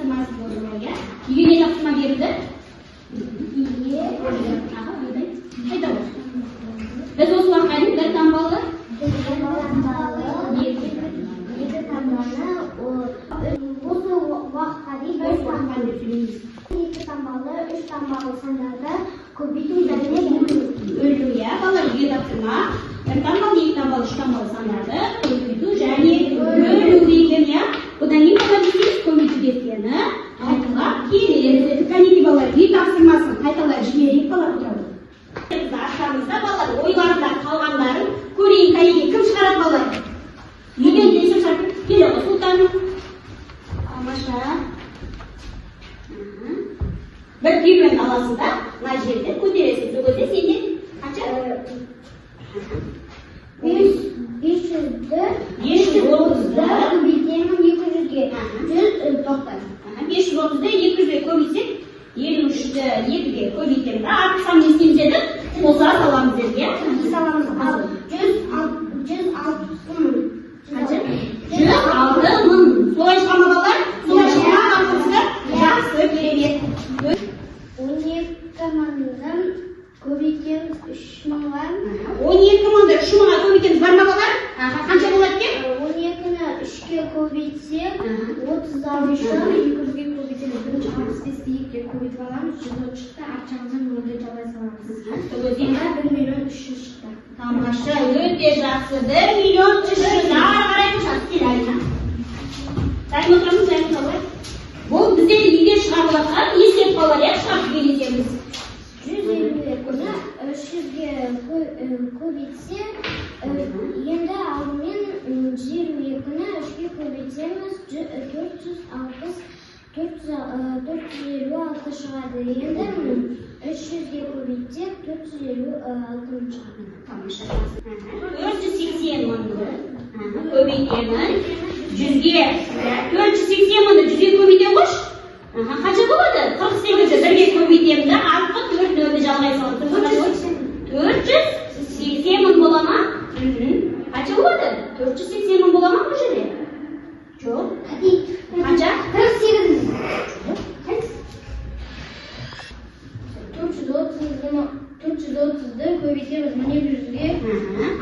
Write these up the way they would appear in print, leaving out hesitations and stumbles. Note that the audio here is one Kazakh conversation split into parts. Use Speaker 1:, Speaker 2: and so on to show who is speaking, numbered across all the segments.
Speaker 1: тапсырмасы болды. Үйге не тапсырма берді? Қайда ол? Біз осы уақытқа дейін бір таңбалы?
Speaker 2: Екі таңбаны осы уақытқа дейін бір таңбаны сөйлейміз. Екі таңбалы, үш таңбалы сандарды көбейту және
Speaker 1: бөлу. Балалар үйге тапсырма. Bir tanggal, iki tanggal, üç tanggal sanlarda köbütü және бөлу деген. Бұдан не болabiliriz? Көбейту дегені қайталап келеді. Кәнеки балалар үй тапсырмасын қайталап жіберейік балалар тұрады. Біз ашамызда балалар ойларында қалғандарын көрейін. Кәнеки кім шығарады балалар? Үйден десіп шарпып келе ғой Сұлтан. Тамаша. Бір түймен аласың да, мына жерде көтересің. Сол кезде сенде қанша?
Speaker 2: 530'ды көбейтемін 200'ге.
Speaker 1: 530'ды 200'ге көбейтсек, 53'ді 2'ге көбейтеміз. Артық сан не істейміз еді? Қоса саламыз еді.
Speaker 2: Саламыз.
Speaker 1: 106 мың. Солай шыға ма балалар? Солай шыға ма? Жақсы, керемет.
Speaker 2: 12 мыңнан көбейтеміз 3 мыңға.
Speaker 1: 12 мыңды 3 мыңға көбейтеміз бар ма балалар? Қанша болады екен?
Speaker 2: 12-ні 3-ке көбейтсек 36-ды 200-ге көбейтеміз. Бірінші 65-ді 2-ге көбейтіп аламыз. 130 шықты, арт жағымыздан 100-ді жабай саламыз. 1.300.000 шықты.
Speaker 1: Тамаша, өте жақсы. 1.300.000. Ары қарай шықты. Дайын отырамыз, дайын қалай? Бұл бізде үйде шығарып жатқан есеп балалар, шығарып келесеміз.
Speaker 2: 150-ге 300-ге көбейтсе, енді алдымен 152-ні 3-ге көбейтеміз, 456 шығады. Енді 300-ге көбейтсек, 456 шығады.
Speaker 1: Тамаша. 480 мыңды көбейтемін 100-ге. 480 мыңды 100-ге көбейтем қош? Қанша болады? 48-ді 1-ге көбейтемін да, артқы 4-нөлді жалғай салып. 480 мың бола ма? Қанша болады? 480 мың бола ма бұл жерде? Жоқ. Қанша?
Speaker 2: 48. 430-ды көбейтеміз 1200-ге.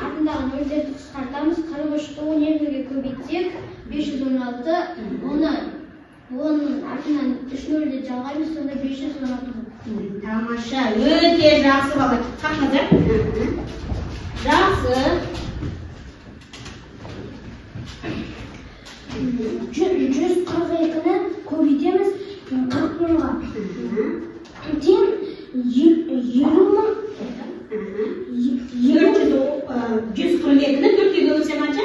Speaker 2: Артындағы нөлдерді қысқартамыз. 43-ті 12-ге көбейтсек 516. Оның артынан 3 нөлді жалғаймыз, сонда 516.
Speaker 1: Тамаша, өте жақсы бала. Қақмазар? Жақсы.
Speaker 2: 142-ні көбейтеміз 40 мыңға. Тең 20 мың.
Speaker 1: 142-ні 4-ге бөлсем қанша?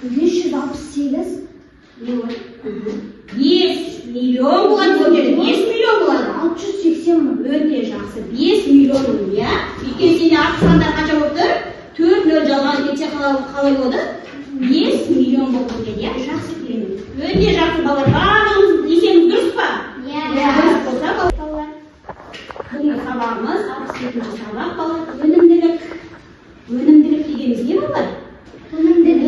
Speaker 2: 568.
Speaker 1: 5 миллион болады бұл жерде. 5 миллион болады.
Speaker 2: 680 мың.
Speaker 1: Өте жақсы. 5 миллион мың, я? Өйткені сенде артық сандар қанша болып тұр? 4 нөл жалған кетсе қалай болады? 5 миллион болып тұр, я? Жақсы керемет. Өте жақсы балалар. Барлығымыз есеміз дұрыс па? Дұрыс болса балалар. Бүгінгі сабағымыз 62-ші сабақ балалар. Өнімділік. Өнімділік дегеніміз не балалар? Өнімділік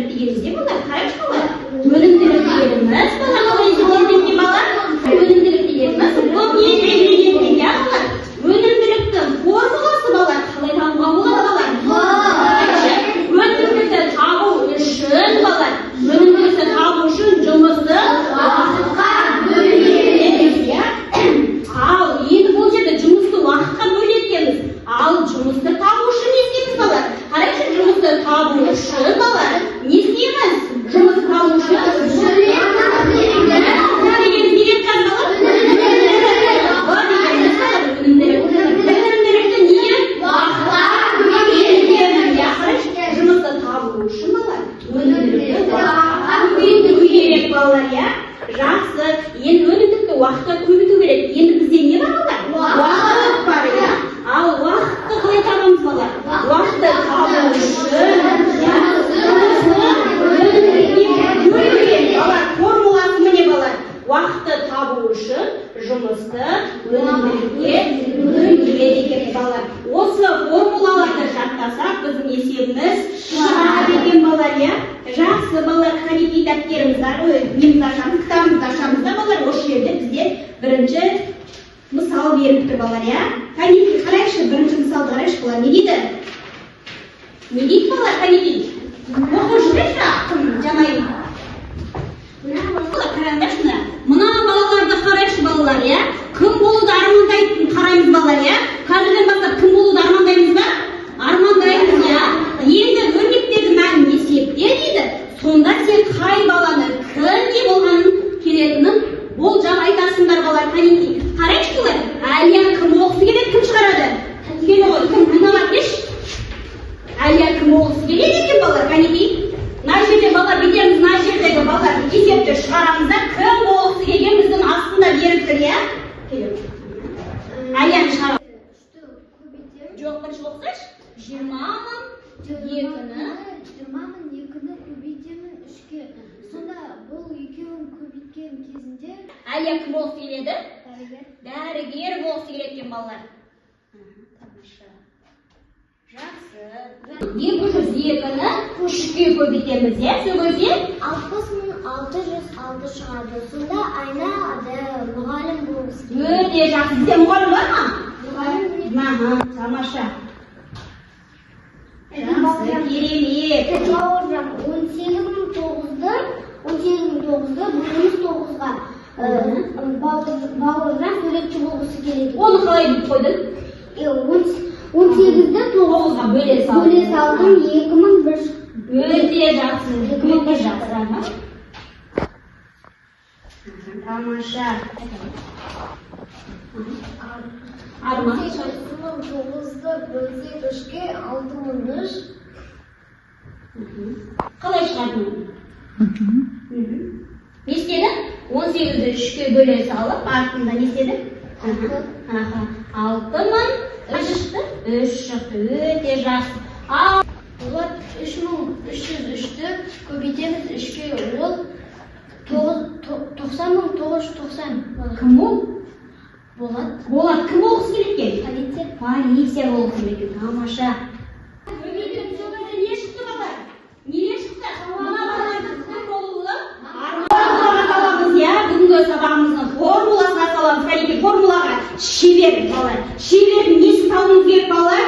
Speaker 1: дегеніміз не балалар? Қарайшы балалар. Өнімділік дегеніміз балалар. Өнімділік дегеніміз бұл не ингредиент екен, балалар? Өнімділіктің формуласы балалар. Қалай табуға болады балалар? Өнімділікті табу үшін балалар. Өнімділікті табу үшін жұмысты уақытқа бөлеміз. Ал енді бұл жерде жұмысты уақытқа бөлеміз. Ал жұмысты табу үшін не істейміз балалар? Қарайшы, жұмысты табу үшін балалар не істейміз? Жұмыс табу үшін жақсы. Енді өнімдікті уақытқа көбейту керек. Енді бізде не бар балалар? Уақыт бар, я? Ал уақытты қалай табамыз балалар? Уақытты табу үшін формуласы міне балалар. Уақытты табу үшін жұмысты өнімділікке бөлу керек екен балалар. Осы формулаларды жаттасақ, біздің есебіміз Жақсы балалар, қанекей дәптерімізді, немізді ашамыз, кітабымызды ашамыз да балалар, осы жерде бізде бірінші мысал беріп тұр балалар, иә? Қанекей қарайықшы, бірінші мысалды қарайықшы балалар, не дейді? Не дейді балалар, қанекей? Оқып жүрейікші, кім жамайын? Қараңдаршыны, мына балаларды қарайықшы балалар, иә? Кім болуды армандайтын қараймыз балалар, иә? Қазірден бастап кім болуды армандаймыз ба? Армандаймыз, иә? Енді өрнектегі мәнін есепте дейді. Сонда сен қай баланы кімге болғанын келетінін болжап айтасыңдар балалар, қанекей. Қарайықшы балалар, Әлия кім оқысы келеді, кім шығарады? Келе ғой, кім айнала келші? Әлия кім оқысы келеді екен балалар, қанекей? Мына жерде балалар, бетеріміз мына жердегі балалар есепті шығарамызда кім оқысы келген біздің астында беріп тұр, иә? Келе ғой. Әлияны шығарады. Жоқ, бірінші оқысайшы. 20 мың 2-ні көбейтемін 3-ке. Сонда бұл екеуін көбейткен кезінде Әлия кім болғысы келеді? Дәрігер болғысы келеді екен балалар. Тамаша. Жақсы. 202-ні 3-ке көбейтеміз, иә? Сөзге
Speaker 2: 60.606 шығады. Сонда айнада мұғалім болғысы келеді.
Speaker 1: Өте жақсы. Бізде мұғалім бар ма?
Speaker 2: Мұғалім.
Speaker 1: Тамаша. Жақсы, керемет.
Speaker 2: Бауыржан 18.9-ды бөлеміз 9-ға. Бауыржан суретші болғысы келеді.
Speaker 1: Оны қалай деп қойдың?
Speaker 2: 18-ді
Speaker 1: 9-ға бөле салдым.
Speaker 2: 2001.
Speaker 1: Өте жақсы. Өте жақсы. Тамаша. Арма.
Speaker 2: 9-ды бөлсек 3-ке 6.003.
Speaker 1: Қалай шығардың? Не істеді? 18-ді 3-ке бөле салып, артында не істеді? 6.003 шықты. Өте жақсы.
Speaker 2: Олар 3303-ді көбейтеміз 3-ке, ол 90.990
Speaker 1: Кім ол?
Speaker 2: болады.
Speaker 1: Болат, кім болғысы келеді екен?
Speaker 2: Полиция.
Speaker 1: Полиция болғысы келеді екен. Тамаша. Көбейтеміз сөзінде не шықты балалар? Не шықты? Мына балалардың кім болуы? Формулаға саламыз, иә? Бүгінгі сабағымыздың формуласына саламыз. Қанекей, формулаға шебер балалар. Шебердің несін салуымыз керек балалар?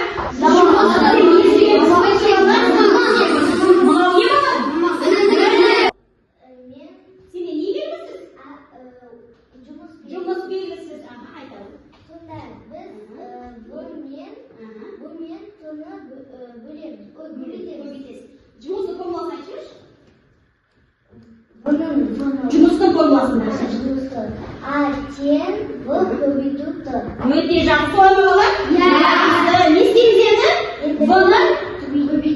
Speaker 1: Жұмыс белгісіз. Айталым.
Speaker 2: Сонда біз бөлмен тоны бөлеміз.
Speaker 1: Жұмыстың формуласын айтшы.
Speaker 2: Жұмыстың
Speaker 1: формуласын айтшы.
Speaker 2: А-тен В көбейту Т.
Speaker 1: Өте жақсы солай ма балалар? Жақсы. Не істейміз енді? Бұны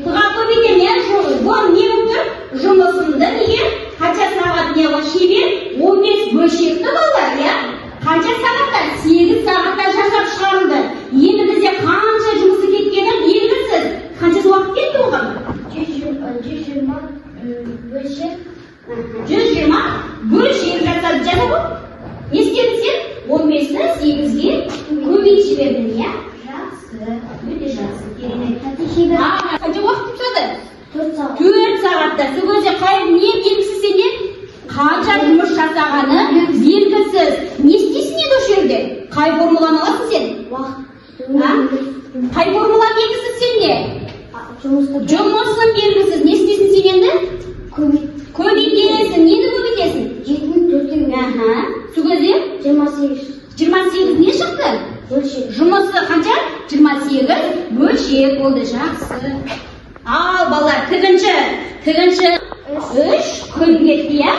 Speaker 1: Т-ға көбейтеміз. Бұл не болып тұр? Жұмысымды неге? Қанша сағат не ол шебер? 15 бөлшекті балалар, иә? Қанша сағатта? 8 сағатта жасап шығарылды. Енді бізде қанша жұмысы кеткені белгісіз. Қанша уақыт кетті оған?
Speaker 2: 120 бөлшек.
Speaker 1: 120 бөлшек жасап бұл. Не істедің сен? 15-ні 8-ге көбейтіп жібердің, иә? Жақсы. Өте жақсы. Керемет. Қанша уақыт жұмсады?
Speaker 2: 4 сағат.
Speaker 1: 4 сағатта. Сөзге қай не белгісіз сенде? Қанша жұмыс жасағаны белгісіз. Не істейсің еді осы жерде? Қай формуланы аласың сен? Қай формула белгісіз сенде? Жұмысың белгісіз. Не істейсің сен енді? Көбейтесің. Нені көбейтесің?
Speaker 2: 7-4-ге.
Speaker 1: Сөзге
Speaker 2: 28.
Speaker 1: 28 не шықты?
Speaker 2: Бөлшек.
Speaker 1: Жұмысы қанша? 28 бөлшек болды. Жақсы. Ал балалар, тігінші 3 көйлекті, иә?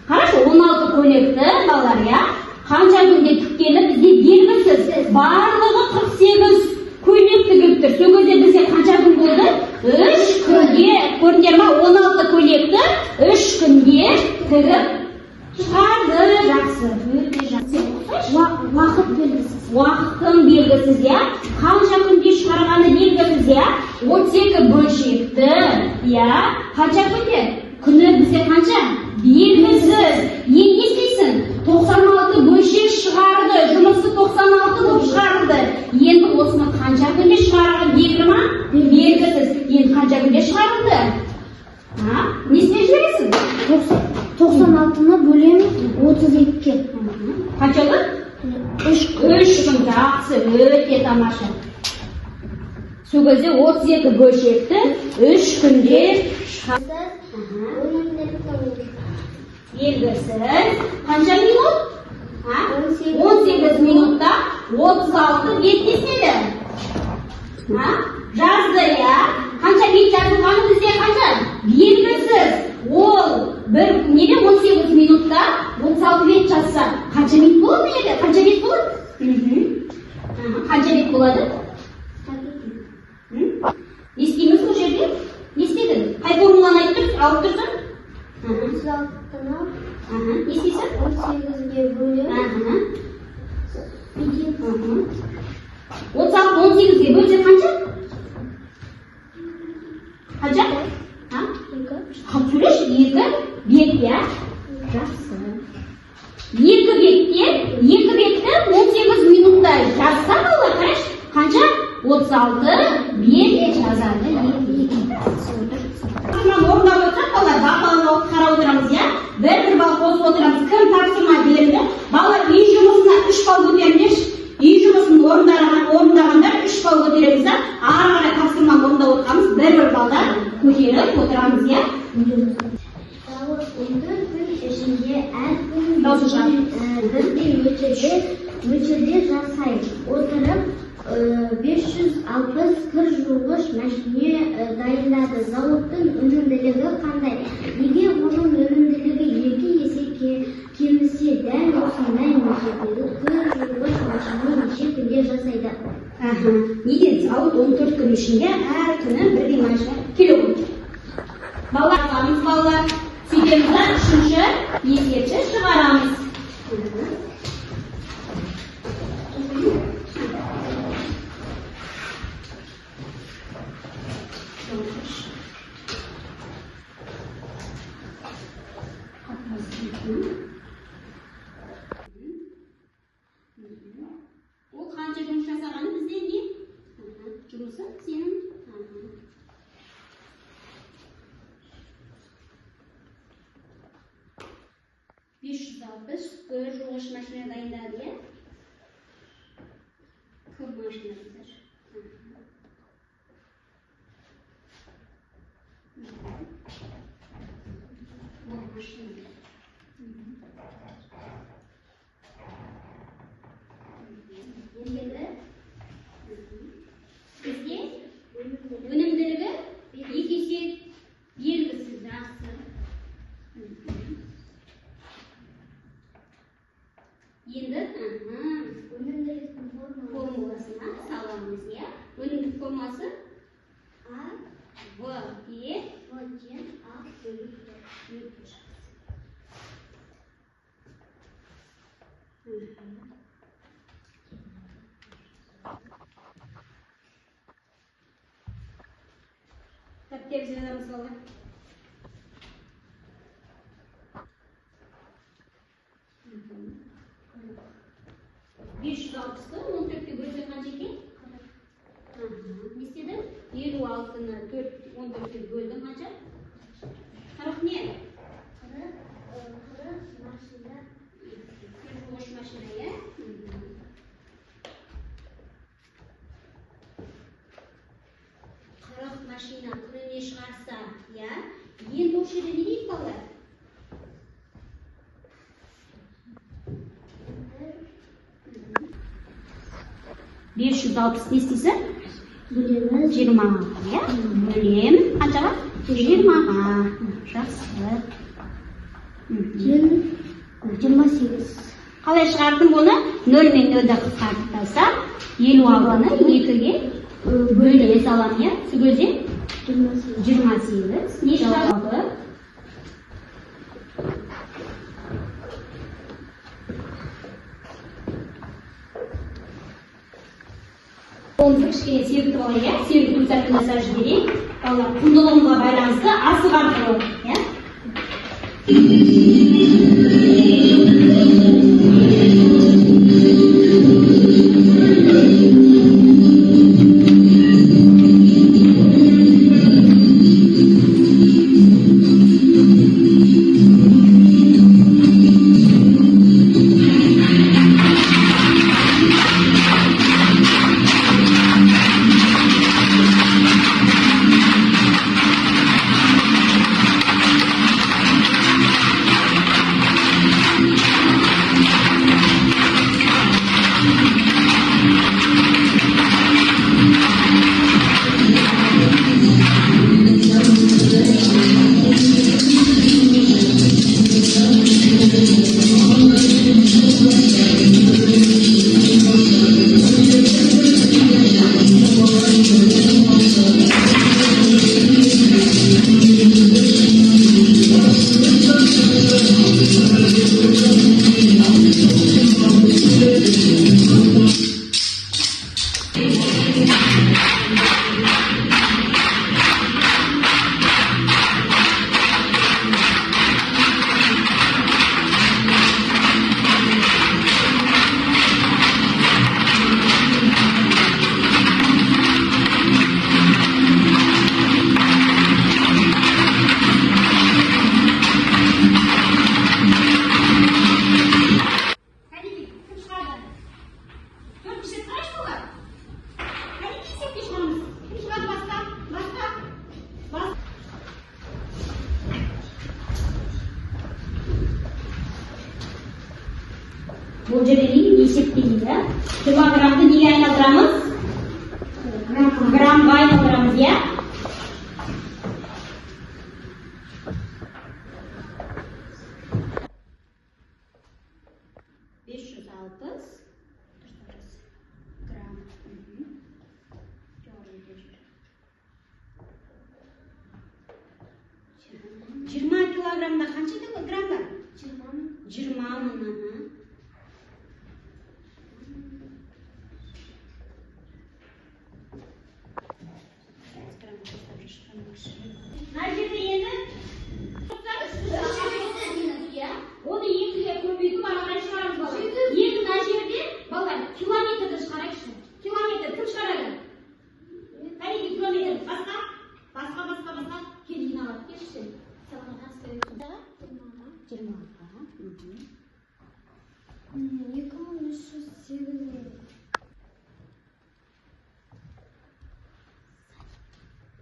Speaker 1: Қарашы, 16 көйлекті балалар, иә? Қанша күнде тіккені бізде белгісіз. Барлығы 48 көйлек тігіліп тұр. Сол кезде бізде қанша күн болды? 3 күнде. Көрдіңдер ма? 16 көйлекті 3 күнде тігіп шығарды. Жақсы. Өте жақсы.
Speaker 2: Уақыт белгісіз.
Speaker 1: Уақыттың белгісіз, иә? Қанша күнде шығарғаны белгісіз, иә? 32 бөлшекті, иә? Қанша күнде? Күні бізде қанша? Белгісіз. Енді не істейсің? 96 бөлшек шығарды. Жұмысы 96 болып шығарылды. Енді осыны қанша күнде шығарған белгілі ма? Белгісіз. Енді қанша күнде шығарылды? Несіне жібересің?
Speaker 2: 96-ны бөлеміз 32-ке.
Speaker 1: Қаншалы? 3 күн. Жақсы, өте тамаша. Сол кезде 32 бөлшекті 3 күнде белгісіз. Қанша минут? 18 минутта 36 бет деседі. Жазды, я? Қанша бет жазылғаны бізде қанша? Белгісіз. Ол бір неде 18 минутта 36 бет жазса, қанша минут болады еді? Қанша бет болады? Қанша бет болады? Не істейміз бұл жерде? Не істедің? Қай формуланы алып тұрсың?
Speaker 2: 36-ны
Speaker 1: Не істейсің?
Speaker 2: 18-ге бөліп
Speaker 1: 18-ге бөлсе қанша? Қанша? Қалып сөйлеші, 2 бет, я? Жақсы. 2 бетті 18 минутта жазса бала, қараш, қанша? 36 бет жазады. Орындап отырсақ, балалар, бақылауға қарап отырамыз, я? Бір балл қосып отырамыз. Кім тапсырма берді? Балалар, үй жұмысына 3 балл көтеріңдерші. Үй жұмысын орындағандар 3 балл көтереміз, ары қарай тапсырма орындап отырамыз. Бір балдар көтеріп отырамыз, я?
Speaker 2: Тауы 14 күн ішінде әр күн
Speaker 1: Дауысы
Speaker 2: бірдей мөлшерде жасай отырып 560 кір жуғыш машине дайындады. Зауыттың өнімділігі қандай? Егер оның өнімділігі 2 есе кемісе, дәл осындай мөлшердегі кір жуғыш машине неше күнде жасайды?
Speaker 1: Неге зауыт 14 күн ішінде әр күні бірдей машина келеді? Балалар, сөйтеміз, үшінші есепші шығарамыз. Ол қанша жұмыс жасағаны бізде не? Жұмысы сенің? 560 кір жуғыш машина дайындады, я? Кір машинасыздар. Бұл машина. Ендегі бізде өнімділігі 2 есе белгісіз, жақсы. Енді
Speaker 2: Өнімділіктің
Speaker 1: формуласына саламыз, я? Өнімділік формуласы А, В, Е,
Speaker 2: тең А бөліп
Speaker 1: Тәптеп жазамыз балалар. 560-ты 14-ке бөлсе қанша екен? Не істеді? 56-ны 14-ке бөлдің қанша? 40 не?
Speaker 2: 40 машина.
Speaker 1: Жуғыш машина, я? 40 машина күніне шығарса, я? Енді осы жерде не дейді балалар? 560 не істейсің?
Speaker 2: Бөлеміз
Speaker 1: 20-ға, я? Бөлем қаншаға? 20-ға. Жақсы.
Speaker 2: тең 28.
Speaker 1: Қалай шығардым бұны? 0 мен 0-ді қысқартпаса, 56-ны 2-ге бөле салам, я? Сөзде 28. Не жауабы? Қолымызды кішкене сергітіп алайық, я? Сергітіп сәтін жасап жіберейік. Балалар, құндылығымызға байланысты асық арқылы, я? Bu жерден есептейді. Килограммды неге айналдырамыз? Граммға айналдырамыз, иә? Жиырма килограммда қанша грамм бар? 20 мың. Мына жерде енді оны екіге көбейтіп ары қарай шығарамыз балалар. Енді мына жерде балалар километрді шығарайықшы. Километр кім шығарады? Әрине километр. Басқа. Кел жиналып келші.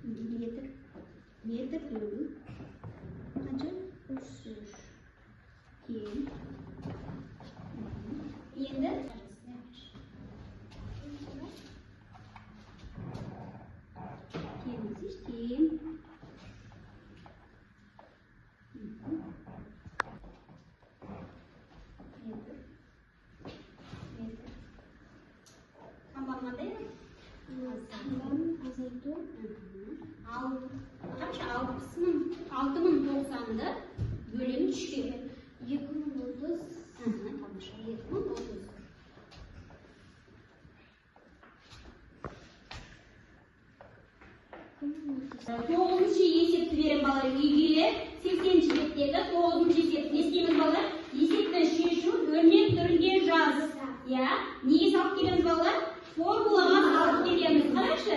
Speaker 1: 20. Метр бөлу. Қанша? 300. Кейін. Енді кейін. Қамбалмандай ма?
Speaker 2: Tamam, azaldı.
Speaker 1: Қанша 6090-ды бөлеміз 3-ке.
Speaker 2: 2030.
Speaker 1: Тамаша, 2030. 9-ші есепті берем балалар. Үйге 80-ші беттегі 9-ші есепті. Не істейміз балалар? Есепті шешу өрнек түрінде жаз. Неге салып келеміз балалар? Формулаға салып келеміз. Қарайшы.